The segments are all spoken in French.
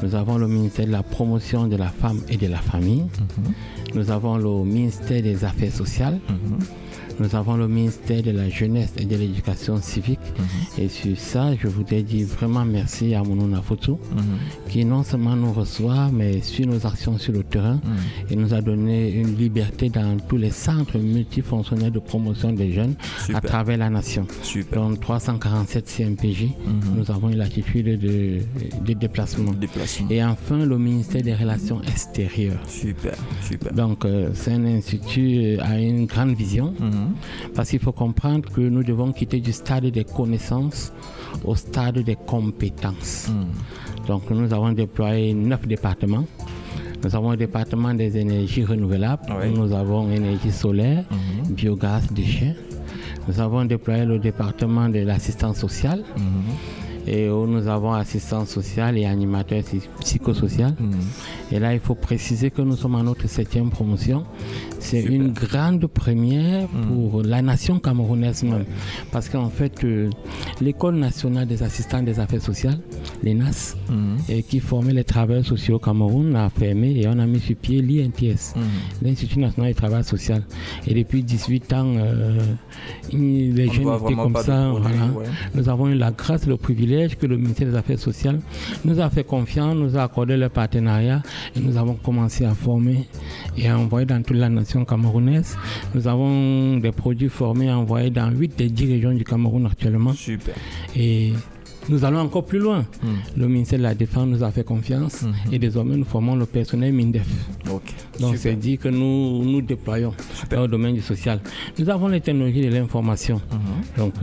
Nous avons le ministère de la promotion de la femme et de la famille. Nous avons le ministère des Affaires sociales. Nous avons le ministère de la jeunesse et de l'éducation civique. Et sur ça, je voudrais dire vraiment merci à Mounouna Foutou, qui non seulement nous reçoit, mais suit nos actions sur le terrain et nous a donné une liberté dans tous les centres multifonctionnels de promotion des jeunes à travers la nation. Donc 347 CMPJ, nous avons une latitude de déplacement. Et enfin, le ministère des Relations extérieures. Donc, c'est un institut à une grande vision. Parce qu'il faut comprendre que nous devons quitter du stade des connaissances au stade des compétences. Donc nous avons déployé 9 départements. Nous avons le département des énergies renouvelables, nous avons énergie solaire, biogaz, déchets. Nous avons déployé le département de l'assistance sociale. Et où nous avons assistance sociale et animateur psychosocial. Et là, il faut préciser que nous sommes en notre 7e promotion. C'est une grande première pour la nation camerounaise même. Parce qu'en fait, l'École nationale des assistants des affaires sociales, l'ENAS, qui formait les travailleurs sociaux au Cameroun, a fermé et on a mis sur pied l'INTS, l'Institut national du travail social. Et depuis 18 ans, les jeunes étaient comme ça. Nous avons eu la grâce, le privilège que le ministère des Affaires sociales nous a fait confiance, nous a accordé le partenariat et nous avons commencé à former et à envoyer dans toute la nation camerounaise. Nous avons des produits formés et envoyés dans 8 des 10 régions du Cameroun actuellement. Et nous allons encore plus loin. Le ministère de la Défense nous a fait confiance et désormais nous formons le personnel MINDEF. Donc c'est dit que nous déployons dans le domaine du social. Nous avons les technologies de l'information, donc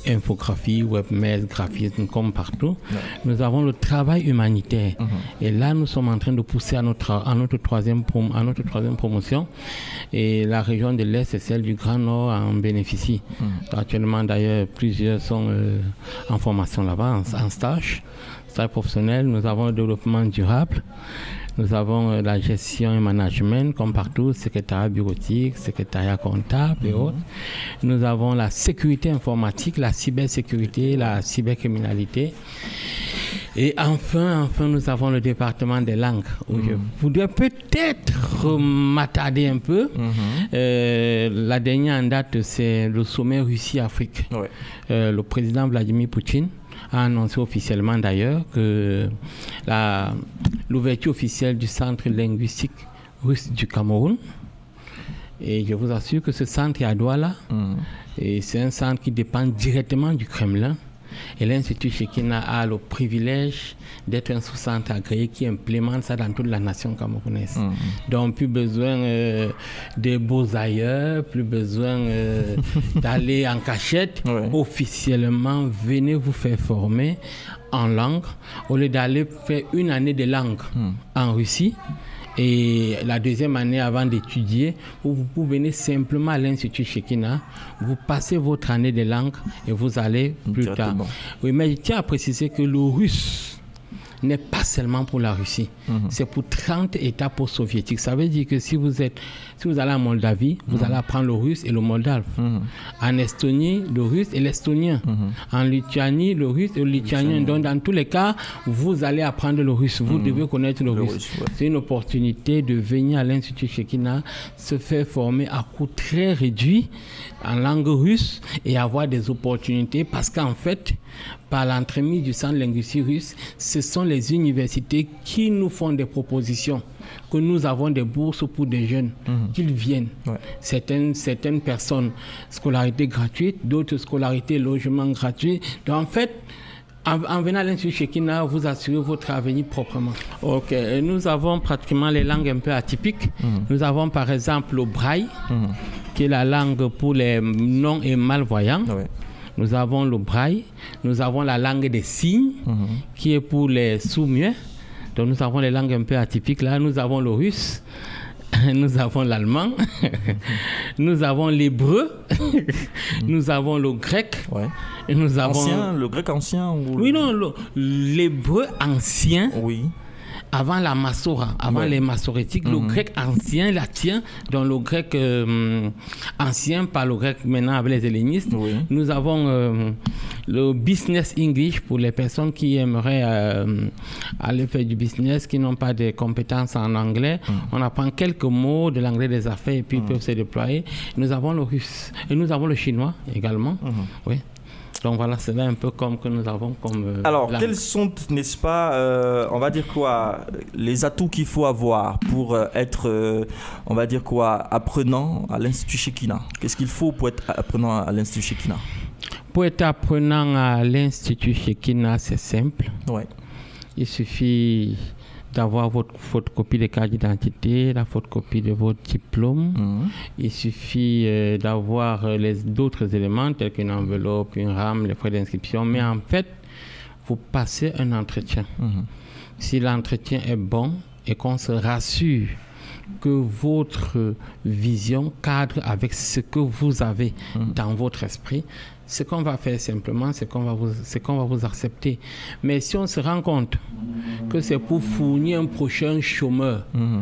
infographie, webmail, graphisme comme partout. Nous avons le travail humanitaire et là nous sommes en train de pousser à notre troisième promotion et la région de l'Est et celle du Grand Nord en bénéficient. Actuellement d'ailleurs plusieurs sont en formation là-bas, en stage professionnel. Nous avons le développement durable, nous avons la gestion et management comme partout, secrétariat bureautique, secrétariat comptable et autres. Nous avons la sécurité informatique, la cybersécurité, la cybercriminalité. Et enfin, nous avons le département des langues où je voudrais peut-être m'attarder un peu. La dernière en date, c'est le sommet Russie-Afrique. Le président Vladimir Poutine a annoncé officiellement d'ailleurs que l'ouverture officielle du centre linguistique russe du Cameroun. Et je vous assure que ce centre est à Douala. Et c'est un centre qui dépend directement du Kremlin. Et l'Institut Chekina a le privilège d'être un sous-centre agréé qui implémente ça dans toute la nation camerounaise. Donc plus besoin des beaux ailleurs, plus besoin d'aller en cachette. Officiellement, venez vous faire former en langue au lieu d'aller faire une année de langue en Russie. Et la deuxième année, avant d'étudier, vous venez simplement à l'Institut Chekina, vous passez votre année de langue et vous allez plus tard. Oui, mais je tiens à préciser que le russe n'est pas seulement pour la Russie, c'est pour 30 États post-soviétiques. Ça veut dire que si vous allez en Moldavie, vous allez apprendre le russe et le moldave. En Estonie, le russe et l'estonien. En Lituanie, le russe et le lituanien. Donc dans tous les cas, vous allez apprendre le russe. Vous devez connaître le russe. C'est une opportunité de venir à l'Institut Chekina, se faire former à coût très réduit en langue russe et avoir des opportunités parce qu'en fait, par l'entremise du centre linguistique russe, ce sont les universités qui nous font des propositions, que nous avons des bourses pour des jeunes, qu'ils viennent. Certaines personnes, scolarité gratuite, d'autres scolarité, logement gratuit. Donc en fait, en venant à l'Institut Chekina, vous assurez votre avenir proprement. Nous avons pratiquement les langues un peu atypiques. Nous avons par exemple le braille, qui est la langue pour les non et malvoyants. Nous avons le braille, nous avons la langue des signes, qui est pour les sourds-muets. Donc nous avons les langues un peu atypiques. Là, nous avons le russe, nous avons l'allemand, nous avons l'hébreu, nous avons le grec. Nous avons le grec ancien ou... Oui, non, l'hébreu ancien. avant la Massora, avant les massorétiques, le grec ancien, latin, dans le grec ancien, pas le grec maintenant avec les hellénistes. Oui. Nous avons le business English pour les personnes qui aimeraient aller faire du business, qui n'ont pas de compétences en anglais. On apprend quelques mots de l'anglais des affaires et puis ils peuvent se déployer. Nous avons le russe et nous avons le chinois également. Oui. Donc voilà, c'est là un peu comme que nous avons comme... Alors, quels sont, n'est-ce pas, on va dire quoi, les atouts qu'il faut avoir pour être, on va dire quoi, apprenant à l'Institut Shekinah? Qu'est-ce qu'il faut pour être apprenant à l'Institut Shekinah? Pour être apprenant à l'Institut Shekinah, c'est simple. Ouais. Il suffit d'avoir votre photocopie de carte d'identité, la photocopie de votre diplôme. Il suffit d'avoir d'autres éléments tels qu'une enveloppe, une rame, les frais d'inscription. Mais en fait, vous passez un entretien. Si l'entretien est bon et qu'on se rassure que votre vision cadre avec ce que vous avez dans votre esprit, ce qu'on va faire simplement, c'est qu'on va vous accepter. Mais si on se rend compte que c'est pour fournir un prochain chômeur,